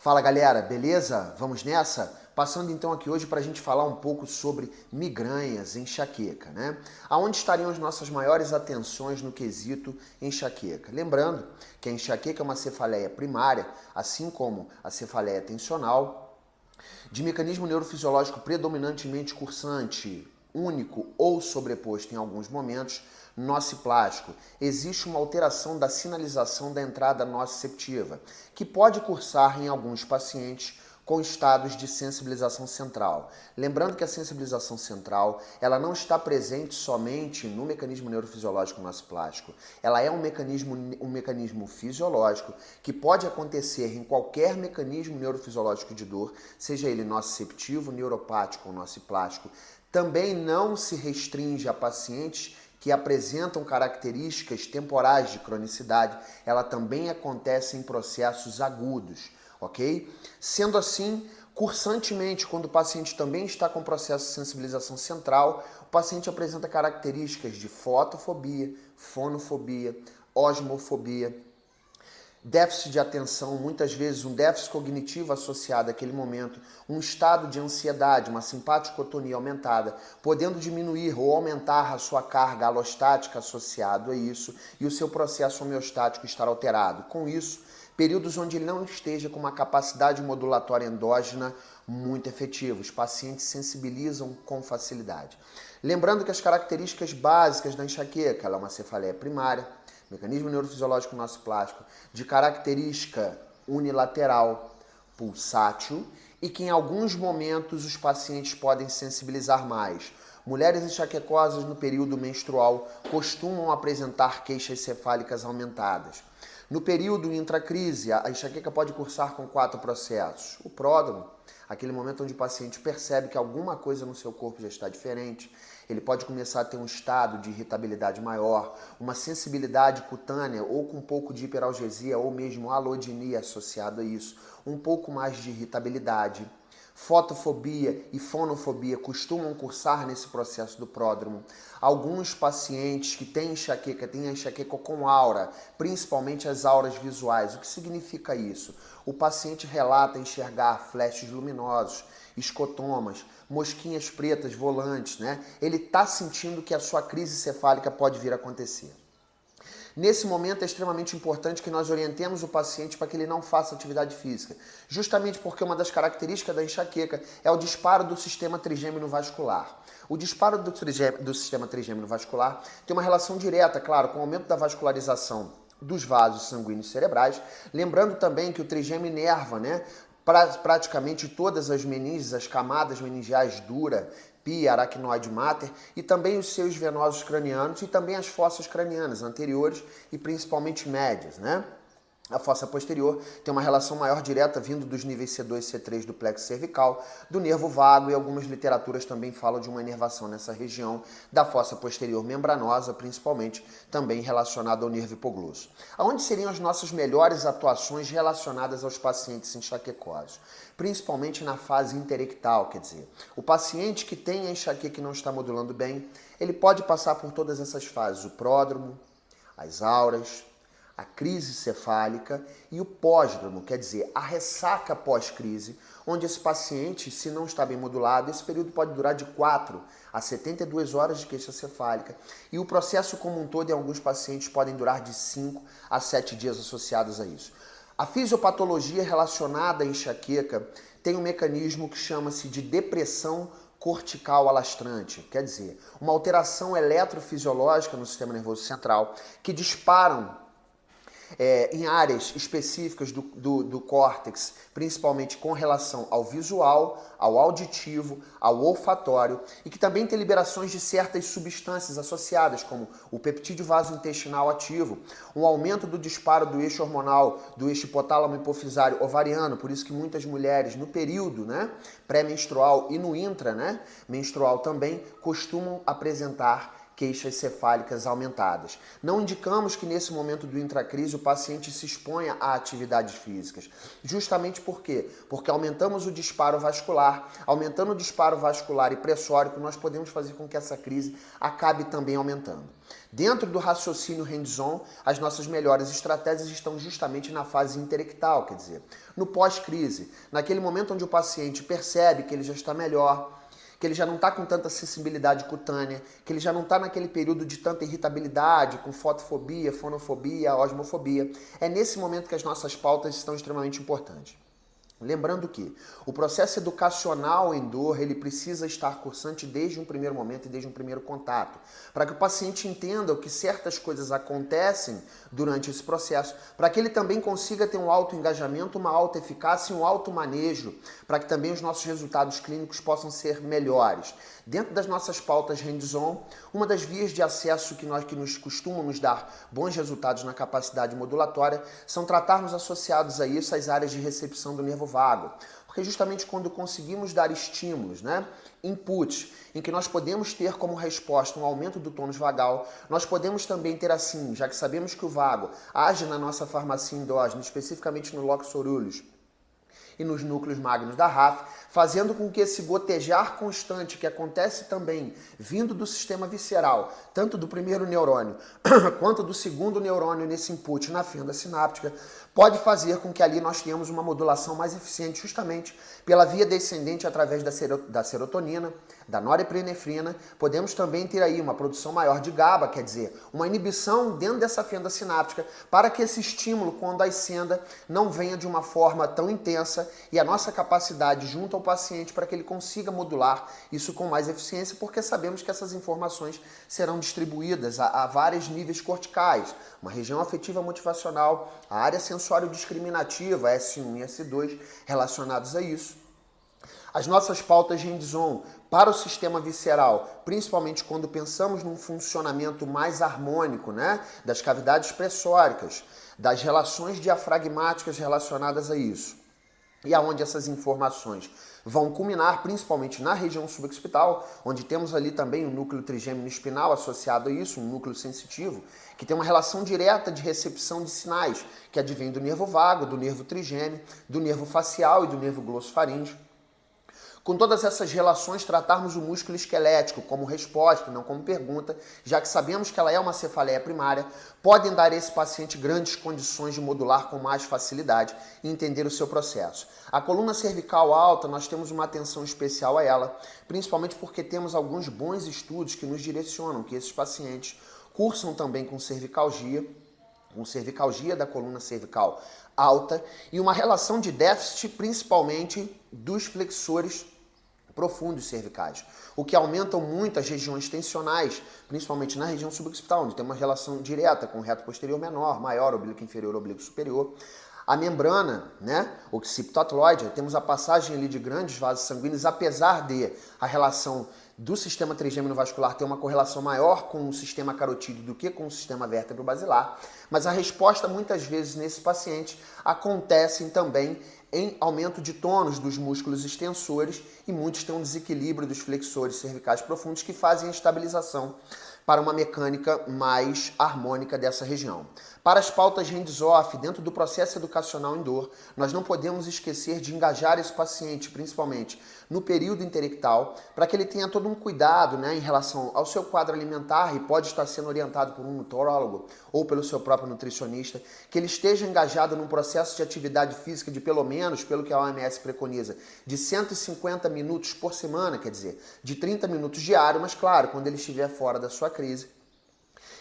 Fala galera, beleza? Vamos nessa? Passando então aqui hoje para a gente falar um pouco sobre migrânias, enxaqueca, né? Aonde estariam as nossas maiores atenções no quesito enxaqueca? Lembrando que a enxaqueca é uma cefaleia primária, assim como a cefaleia tensional, de mecanismo neurofisiológico predominantemente cursante, único ou sobreposto em alguns momentos, nociplástico. Existe uma alteração da sinalização da entrada nociceptiva, que pode cursar em alguns pacientes com estados de sensibilização central. Lembrando que a sensibilização central, ela não está presente somente no mecanismo neurofisiológico nociplástico. Ela é um mecanismo fisiológico que pode acontecer em qualquer mecanismo neurofisiológico de dor, seja ele nociceptivo, neuropático ou nociplástico. Também não se restringe a pacientes que apresentam características temporais de cronicidade, ela também acontece em processos agudos, ok? Sendo assim, cursantemente, quando o paciente também está com processo de sensibilização central, o paciente apresenta características de fotofobia, fonofobia, osmofobia, déficit de atenção, muitas vezes um déficit cognitivo associado àquele momento, um estado de ansiedade, uma simpaticotonia aumentada, podendo diminuir ou aumentar a sua carga alostática associado a isso e o seu processo homeostático estar alterado. Com isso, períodos onde ele não esteja com uma capacidade modulatória endógena muito efetiva. Os pacientes sensibilizam com facilidade. Lembrando que as características básicas da enxaqueca, ela é uma cefaleia primária, mecanismo neurofisiológico nociplástico, de característica unilateral, pulsátil, e que em alguns momentos os pacientes podem sensibilizar mais. Mulheres enxaquecosas no período menstrual costumam apresentar queixas cefálicas aumentadas. No período intracrise, a enxaqueca pode cursar com 4 processos. O pródromo, aquele momento onde o paciente percebe que alguma coisa no seu corpo já está diferente. Ele pode começar a ter um estado de irritabilidade maior, uma sensibilidade cutânea ou com um pouco de hiperalgesia ou mesmo alodinia associado a isso, um pouco mais de irritabilidade. Fotofobia e fonofobia costumam cursar nesse processo do pródromo. Alguns pacientes que têm a enxaqueca com aura, principalmente as auras visuais. O que significa isso? O paciente relata enxergar flashes luminosos, escotomas, mosquinhas pretas volantes, né? Ele está sentindo que a sua crise cefálica pode vir a acontecer. Nesse momento é extremamente importante que nós orientemos o paciente para que ele não faça atividade física, justamente porque uma das características da enxaqueca é o disparo do sistema trigêmino vascular. O disparo do sistema trigêmino vascular tem uma relação direta, claro, com o aumento da vascularização dos vasos sanguíneos cerebrais, lembrando também que o trigêmeo inerva, né, praticamente todas as meninges, as camadas meningiais dura, pia, aracnoide mater, e também os seios venosos cranianos e também as fossas cranianas anteriores e principalmente médias, né? A fossa posterior tem uma relação maior direta vindo dos níveis C2 e C3 do plexo cervical, do nervo vago, e algumas literaturas também falam de uma inervação nessa região da fossa posterior membranosa, principalmente também relacionada ao nervo hipoglosso. Aonde seriam as nossas melhores atuações relacionadas aos pacientes enxaquecosos? Principalmente na fase interectal, quer dizer, o paciente que tem a enxaqueca e não está modulando bem, ele pode passar por todas essas fases, o pródromo, as auras, a crise cefálica e o pós-dromo, quer dizer, a ressaca pós-crise, onde esse paciente, se não está bem modulado, esse período pode durar de 4 a 72 horas de queixa cefálica e o processo como um todo em alguns pacientes podem durar de 5 a 7 dias associados a isso. A fisiopatologia relacionada à enxaqueca tem um mecanismo que chama-se de depressão cortical alastrante, quer dizer, uma alteração eletrofisiológica no sistema nervoso central que disparam em áreas específicas do córtex, principalmente com relação ao visual, ao auditivo, ao olfatório, e que também tem liberações de certas substâncias associadas, como o peptídeo vasointestinal ativo, um aumento do disparo do eixo hormonal, do eixo hipotálamo hipofisário ovariano, por isso que muitas mulheres no período, né, pré-menstrual e no intra, né, menstrual também, costumam apresentar queixas cefálicas aumentadas. Não indicamos que nesse momento do intracrise o paciente se exponha a atividades físicas. Justamente por quê? Porque aumentamos o disparo vascular. Aumentando o disparo vascular e pressórico, nós podemos fazer com que essa crise acabe também aumentando. Dentro do raciocínio hands-on, as nossas melhores estratégias estão justamente na fase interectal, quer dizer, no pós-crise, naquele momento onde o paciente percebe que ele já está melhor, que ele já não está com tanta sensibilidade cutânea, que ele já não está naquele período de tanta irritabilidade, com fotofobia, fonofobia, osmofobia. É nesse momento que as nossas pautas estão extremamente importantes. Lembrando que o processo educacional em dor, ele precisa estar cursante desde um primeiro momento e desde um primeiro contato, para que o paciente entenda que certas coisas acontecem durante esse processo, para que ele também consiga ter um alto engajamento, uma alta eficácia e um alto manejo, para que também os nossos resultados clínicos possam ser melhores. Dentro das nossas pautas hands-on, uma das vias de acesso que nos costumam nos dar bons resultados na capacidade modulatória são tratarmos associados a isso as áreas de recepção do nervo vago. Porque justamente quando conseguimos dar estímulos, inputs, em que nós podemos ter como resposta um aumento do tônus vagal, nós podemos também ter assim, já que sabemos que o vago age na nossa farmácia endógena, especificamente no locus coeruleus, e nos núcleos magnos da RAF, fazendo com que esse gotejar constante que acontece também vindo do sistema visceral, tanto do primeiro neurônio quanto do segundo neurônio nesse input na fenda sináptica, pode fazer com que ali nós tenhamos uma modulação mais eficiente justamente pela via descendente através da serotonina, da norepinefrina. Podemos também ter aí uma produção maior de GABA, quer dizer, uma inibição dentro dessa fenda sináptica para que esse estímulo, quando ascenda, não venha de uma forma tão intensa e a nossa capacidade junto ao paciente para que ele consiga modular isso com mais eficiência, porque sabemos que essas informações serão distribuídas a vários níveis corticais, uma região afetiva motivacional, a área sensório-discriminativa, S1 e S2, relacionados a isso. As nossas pautas hands-on para o sistema visceral, principalmente quando pensamos num funcionamento mais harmônico, das cavidades pressóricas, das relações diafragmáticas relacionadas a isso. E aonde essas informações vão culminar principalmente na região suboccipital, onde temos ali também o núcleo trigêmeo espinal associado a isso, um núcleo sensitivo, que tem uma relação direta de recepção de sinais, que advém do nervo vago, do nervo trigêmeo, do nervo facial e do nervo glossofaríngeo. Com todas essas relações, tratarmos o músculo esquelético como resposta, não como pergunta, já que sabemos que ela é uma cefaleia primária, podem dar a esse paciente grandes condições de modular com mais facilidade e entender o seu processo. A coluna cervical alta, nós temos uma atenção especial a ela, principalmente porque temos alguns bons estudos que nos direcionam que esses pacientes cursam também com cervicalgia da coluna cervical alta e uma relação de déficit principalmente dos flexores profundos cervicais, o que aumenta muito as regiões tensionais, principalmente na região suboccipital, onde tem uma relação direta com o reto posterior menor, maior, oblíquo inferior, oblíquo superior. A membrana, occipitotloide, temos a passagem ali de grandes vasos sanguíneos, apesar de a relação do sistema trigêmeo vascular ter uma correlação maior com o sistema carotídeo do que com o sistema vértebro-basilar, mas a resposta muitas vezes nesse paciente acontece também em aumento de tônus dos músculos extensores e muitos têm um desequilíbrio dos flexores cervicais profundos que fazem a estabilização para uma mecânica mais harmônica dessa região. Para as pautas hands-off, dentro do processo educacional em dor, nós não podemos esquecer de engajar esse paciente, principalmente no período interectal, para que ele tenha todo um cuidado em relação ao seu quadro alimentar e pode estar sendo orientado por um nutrólogo ou pelo seu próprio nutricionista, que ele esteja engajado num processo de atividade física de pelo menos, pelo que a OMS preconiza, de 150 minutos por semana, quer dizer, de 30 minutos diário, mas claro, quando ele estiver fora da sua crise.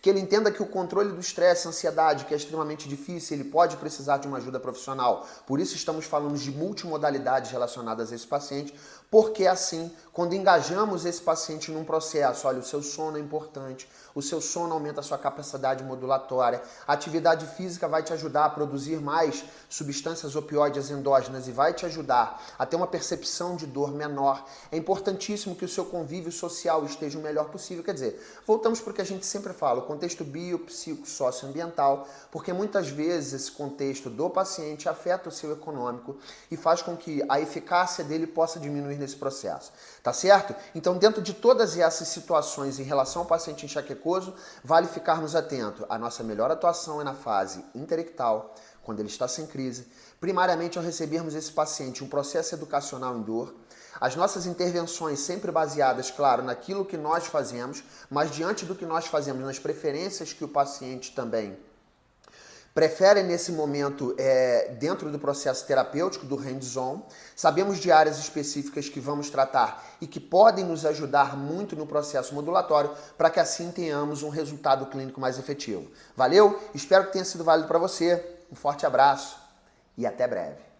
Que ele entenda que o controle do estresse, ansiedade, que é extremamente difícil, ele pode precisar de uma ajuda profissional. Por isso estamos falando de multimodalidades relacionadas a esse paciente, porque assim, quando engajamos esse paciente num processo, olha, o seu sono é importante, o seu sono aumenta a sua capacidade modulatória, a atividade física vai te ajudar a produzir mais substâncias opioides endógenas e vai te ajudar a ter uma percepção de dor menor. É importantíssimo que o seu convívio social esteja o melhor possível. Quer dizer, voltamos para o que a gente sempre fala, o contexto bio, psico, socioambiental, porque muitas vezes esse contexto do paciente afeta o seu econômico e faz com que a eficácia dele possa diminuir nesse processo. Tá certo? Então, dentro de todas essas situações em relação ao paciente enxaquecoso, vale ficarmos atentos. A nossa melhor atuação é na fase interectal, quando ele está sem crise. Primariamente, ao recebermos esse paciente, um processo educacional em dor. As nossas intervenções sempre baseadas, claro, naquilo que nós fazemos, mas diante do que nós fazemos, nas preferências que o paciente também preferem nesse momento dentro do processo terapêutico do hands-on. Sabemos de áreas específicas que vamos tratar e que podem nos ajudar muito no processo modulatório para que assim tenhamos um resultado clínico mais efetivo. Valeu? Espero que tenha sido válido para você. Um forte abraço e até breve.